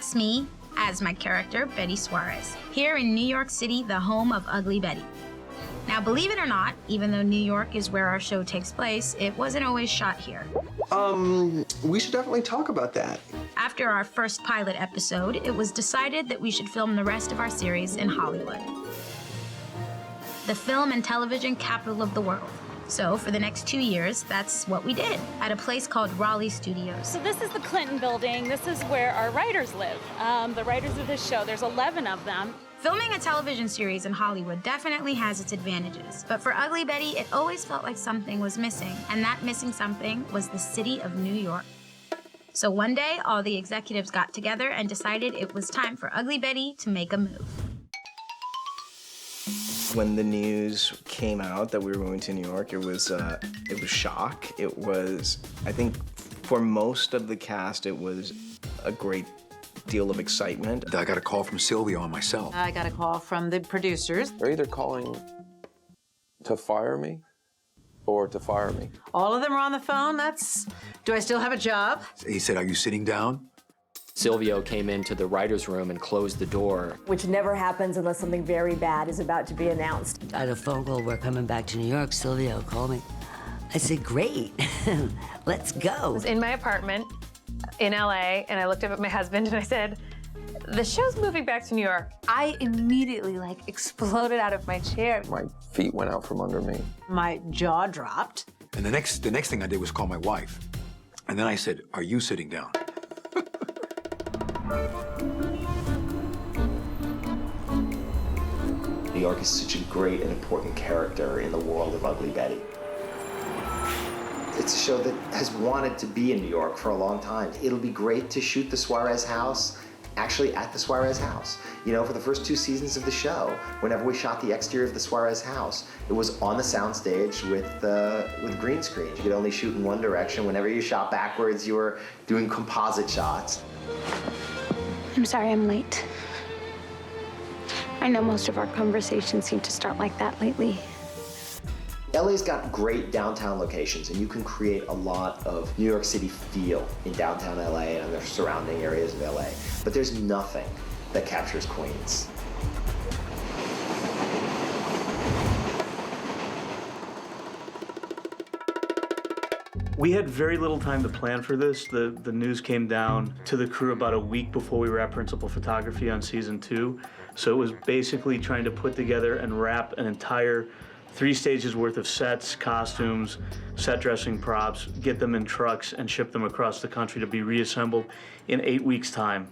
That's me, as my character, Betty Suarez, here in New York City, the home of Ugly Betty. Now, believe it or not, even though New York is where our show takes place, it wasn't always shot here. We should definitely talk about that. After our first pilot episode, it was decided that we should film the rest of our series in Hollywood, the film and television capital of the world. So for the next 2 years, that's what we did at a place called Raleigh Studios. So this is the Clinton building. This is where our writers live. The writers of this show, there's 11 of them. Filming a television series in Hollywood definitely has its advantages, but for Ugly Betty, it always felt like something was missing, and that missing something was the city of New York. So one day, all the executives got together and decided it was time for Ugly Betty to make a move. When the news came out that we were moving to New York, it was shock. It was, I think, for most of the cast, it was a great deal of excitement. I got a call from Sylvia on my cell. I got a call from the producers. They're either calling to fire me or to fire me. All of them are on the phone. Do I still have a job? He said, "Are you sitting down?" Silvio came into the writer's room and closed the door. Which never happens unless something very bad is about to be announced. I had a phone call, we're coming back to New York. Silvio called me. I said, great, let's go. I was in my apartment in LA, and I looked up at my husband and I said, the show's moving back to New York. I immediately exploded out of my chair. My feet went out from under me. My jaw dropped. And the next thing I did was call my wife. And then I said, "Are you sitting down?" New York is such a great and important character in the world of Ugly Betty. It's a show that has wanted to be in New York for a long time. It'll be great to shoot the Suarez house actually at the Suarez house. You know, for the first 2 seasons of the show, whenever we shot the exterior of the Suarez house, it was on the soundstage with green screen. You could only shoot in one direction. Whenever you shot backwards, you were doing composite shots. I'm sorry I'm late. I know most of our conversations seem to start like that lately. LA's got great downtown locations, and you can create a lot of New York City feel in downtown LA and the surrounding areas of LA. But there's nothing that captures Queens. We had very little time to plan for this. The news came down to the crew about a week before we wrapped principal photography on season 2. So it was basically trying to put together and wrap an entire 3 stages worth of sets, costumes, set dressing props, get them in trucks and ship them across the country to be reassembled in 8 weeks' time.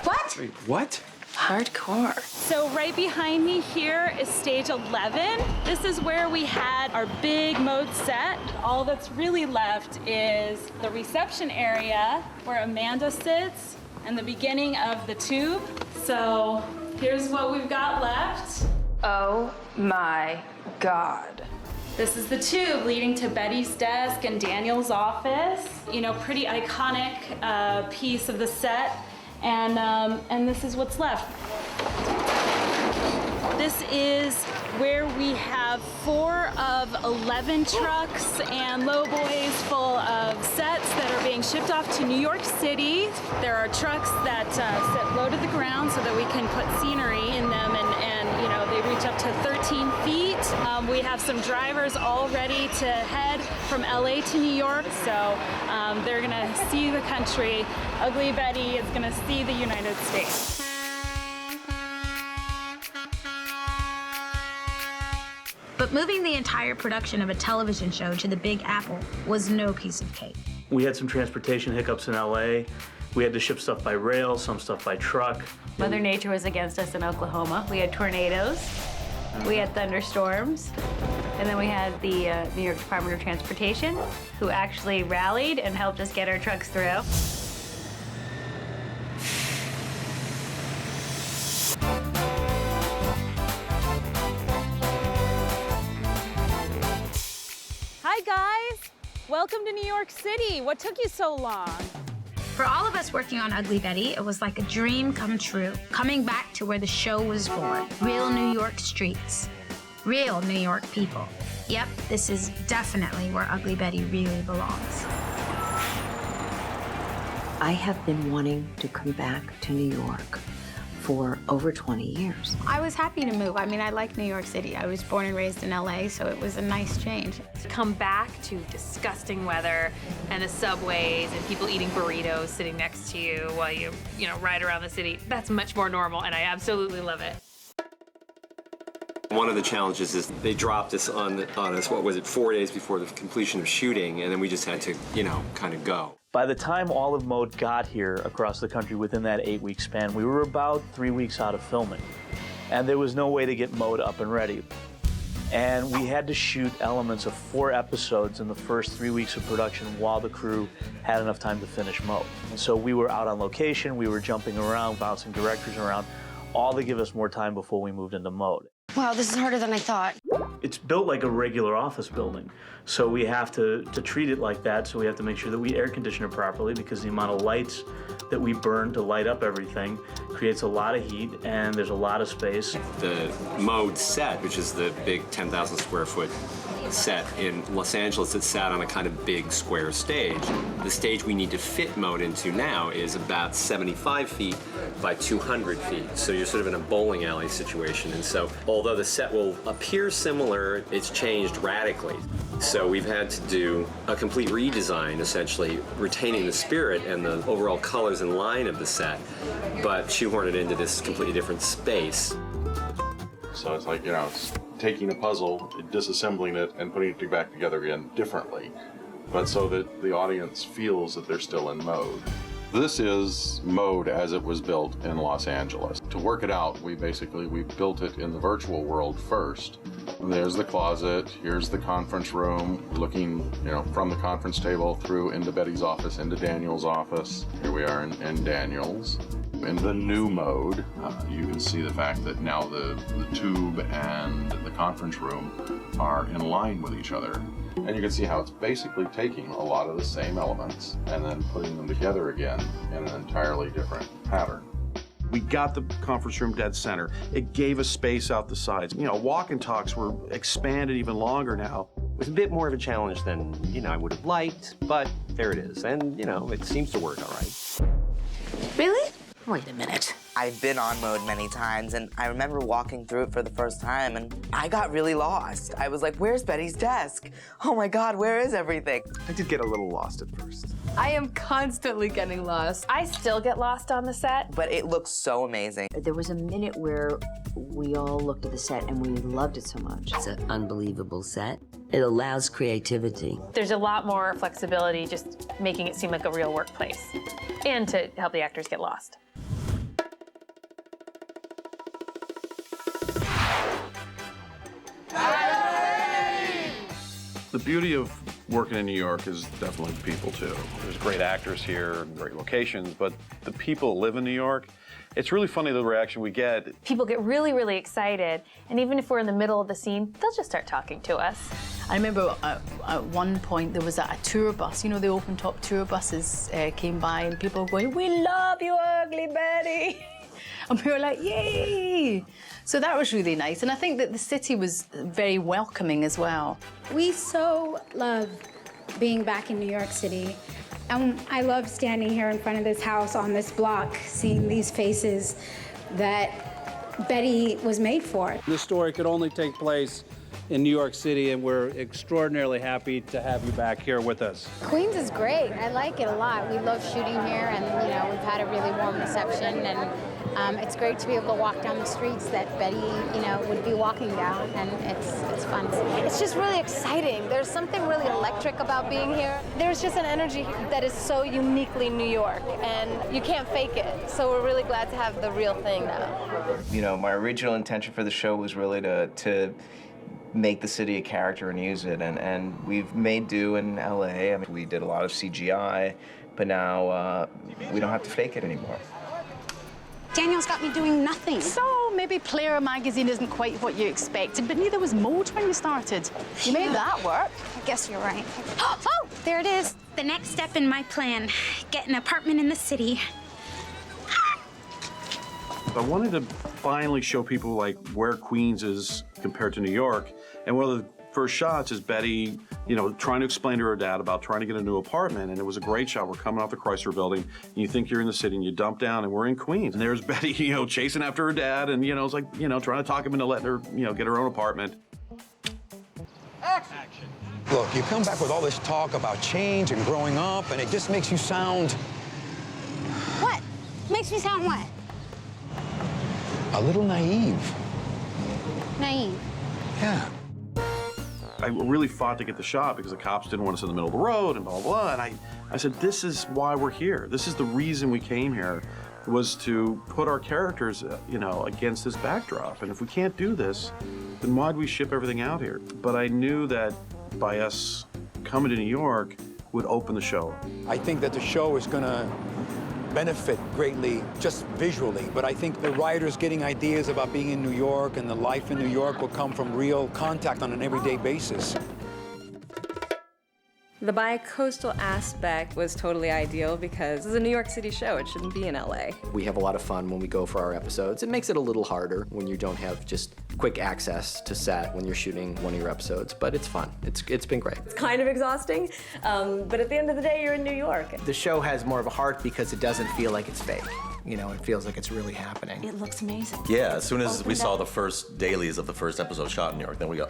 What? Wait, what? Hardcore. So right behind me here is stage 11. This is where we had our big mode set. All that's really left is the reception area where Amanda sits and the beginning of the tube. So here's what we've got left. Oh my God. This is the tube leading to Betty's desk and Daniel's office. You know, pretty iconic piece of the set. And this is what's left. This is where we have 4 of 11 trucks and lowboys full of sets that are being shipped off to New York City. There are trucks that sit low to the ground so that we can put scenery in them, and you know, they reach up to 13 feet. We have some drivers all ready to head from LA to New York, so they're gonna see the country. Ugly Betty is gonna see the United States. But moving the entire production of a television show to the Big Apple was no piece of cake. We had some transportation hiccups in LA. We had to ship stuff by rail, some stuff by truck. Mother Nature was against us in Oklahoma. We had tornadoes, we had thunderstorms, and then we had the New York Department of Transportation, who actually rallied and helped us get our trucks through. Hi guys, welcome to New York City. What took you so long? For all of us working on Ugly Betty, it was like a dream come true, coming back to where the show was born. Real New York streets, real New York people. Yep, this is definitely where Ugly Betty really belongs. I have been wanting to come back to New York for over 20 years. I was happy to move. I mean, I like New York City. I was born and raised in LA, so it was a nice change. To come back to disgusting weather and the subways and people eating burritos sitting next to you while you ride around the city, that's much more normal, and I absolutely love it. One of the challenges is they dropped us on us, what was it, 4 days before the completion of shooting, and then we just had to, kind of go. By the time all of Mode got here across the country within that 8-week span, we were about 3 weeks out of filming. And there was no way to get Mode up and ready. And we had to shoot elements of 4 episodes in the first 3 weeks of production while the crew had enough time to finish Mode. And so we were out on location, we were jumping around, bouncing directors around, all to give us more time before we moved into Mode. Wow, this is harder than I thought. It's built like a regular office building, so we have to treat it like that, so we have to make sure that we air condition it properly, because the amount of lights that we burn to light up everything creates a lot of heat, and there's a lot of space. The Mode set, which is the big 10,000 square foot set in Los Angeles, that sat on a kind of big square stage. The stage we need to fit Mode into now is about 75 feet by 200 feet. So you're sort of in a bowling alley situation. And so although the set will appear similar, it's changed radically. So we've had to do a complete redesign, essentially retaining the spirit and the overall colors and line of the set, but shoehorn it into this completely different space. So it's like, it's taking a puzzle, disassembling it, and putting it back together again differently, but so that the audience feels that they're still in Mode. This is Mode as it was built in Los Angeles. To work it out, we built it in the virtual world first. And there's the closet, here's the conference room, looking, from the conference table through into Betty's office, into Daniel's office. Here we are in Daniel's. In the new Mode, you can see the fact that now the tube and the conference room are in line with each other. And you can see how it's basically taking a lot of the same elements and then putting them together again in an entirely different pattern. We got the conference room dead center. It gave us space out the sides. Walk and talks were expanded even longer now. It was a bit more of a challenge than, I would have liked, but there it is. And, it seems to work all right. Really? Wait a minute. I've been on Mode many times, and I remember walking through it for the first time, and I got really lost. I was like, where's Betty's desk? Oh my God, where is everything? I did get a little lost at first. I am constantly getting lost. I still get lost on the set. But it looks so amazing. There was a minute where we all looked at the set and we loved it so much. It's an unbelievable set. It allows creativity. There's a lot more flexibility just making it seem like a real workplace, and to help the actors get lost. The beauty of working in New York is definitely the people, too. There's great actors here, great locations, but the people that live in New York, it's really funny the reaction we get. People get really, really excited, and even if we're in the middle of the scene, they'll just start talking to us. I remember at one point there was a tour bus, the open-top tour buses came by, and people were going, "We love you, Ugly Betty!" And we were like, yay! So that was really nice. And I think that the city was very welcoming as well. We so love being back in New York City. And I love standing here in front of this house on this block, seeing these faces that Betty was made for. This story could only take place in New York City, and we're extraordinarily happy to have you back here with us. Queens is great. I like it a lot. We love shooting here, and we've had a really warm reception, and it's great to be able to walk down the streets that Betty, would be walking down, and it's fun. It's just really exciting. There's something really electric about being here. There's just an energy that is so uniquely New York, and you can't fake it. So we're really glad to have the real thing now. My original intention for the show was really to make the city a character and use it, and we've made do in LA. We did a lot of CGI, but now we don't have to fake it anymore. Daniel's got me doing nothing. So maybe Player magazine isn't quite what you expected, but neither was Mode when you started. You made that work. I guess you're right. Oh, there it is. The next step in my plan, get an apartment in the city. I wanted to finally show people where Queens is compared to New York. And one of the first shots is Betty, trying to explain to her dad about trying to get a new apartment, and it was a great shot. We're coming off the Chrysler Building, and you think you're in the city, and you dump down, and we're in Queens. And there's Betty, chasing after her dad, and, it's like, trying to talk him into letting her, get her own apartment. Action. Look, you come back with all this talk about change and growing up, and it just makes you sound... What? Makes me sound what? a little naive. Naive? Yeah. I really fought to get the shot because the cops didn't want us in the middle of the road and blah, blah, blah. And I said, this is why we're here. This is the reason we came here, was to put our characters, against this backdrop. And if we can't do this, then why'd we ship everything out here? But I knew that by us coming to New York would open the show. I think that the show is gonna benefit greatly just visually, but I think the writers getting ideas about being in New York and the life in New York will come from real contact on an everyday basis. The bi-coastal aspect was totally ideal because it's a New York City show. It shouldn't be in LA. We have a lot of fun when we go for our episodes. It makes it a little harder when you don't have just quick access to set when you're shooting one of your episodes, but it's fun. It's been great. It's kind of exhausting, but at the end of the day, you're in New York. The show has more of a heart because it doesn't feel like it's fake. It feels like it's really happening. It looks amazing. Yeah, as soon as we saw the first dailies of the first episode shot in New York, then we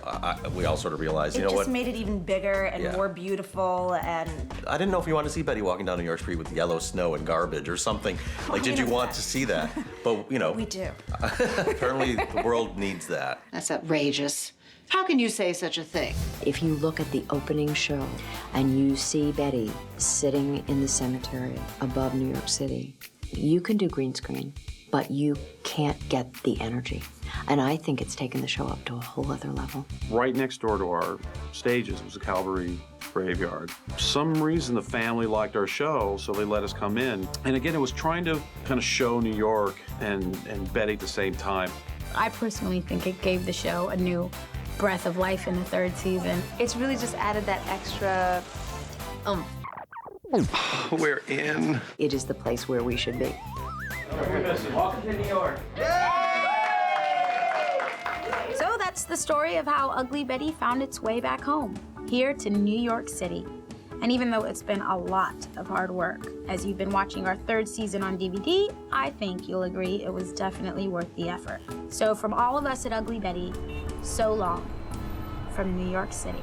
all sort of realized, it you know what? just made it even bigger and more beautiful, and... I didn't know if you wanted to see Betty walking down New York Street with yellow snow and garbage or something. Like, did you want to see that? But, We do. apparently the world needs that. That's outrageous. How can you say such a thing? If you look at the opening show and you see Betty sitting in the cemetery above New York City, you can do green screen, but you can't get the energy. And I think it's taken the show up to a whole other level. Right next door to our stages was a Calvary graveyard. For some reason, the family liked our show, so they let us come in. And again, it was trying to kind of show New York and Betty at the same time. I personally think it gave the show a new breath of life in the third season. It's really just added that extra We're in. It is the place where we should be. Welcome to New York. So that's the story of how Ugly Betty found its way back home, here to New York City. And even though it's been a lot of hard work, as you've been watching our third season on DVD, I think you'll agree it was definitely worth the effort. So from all of us at Ugly Betty, so long from New York City.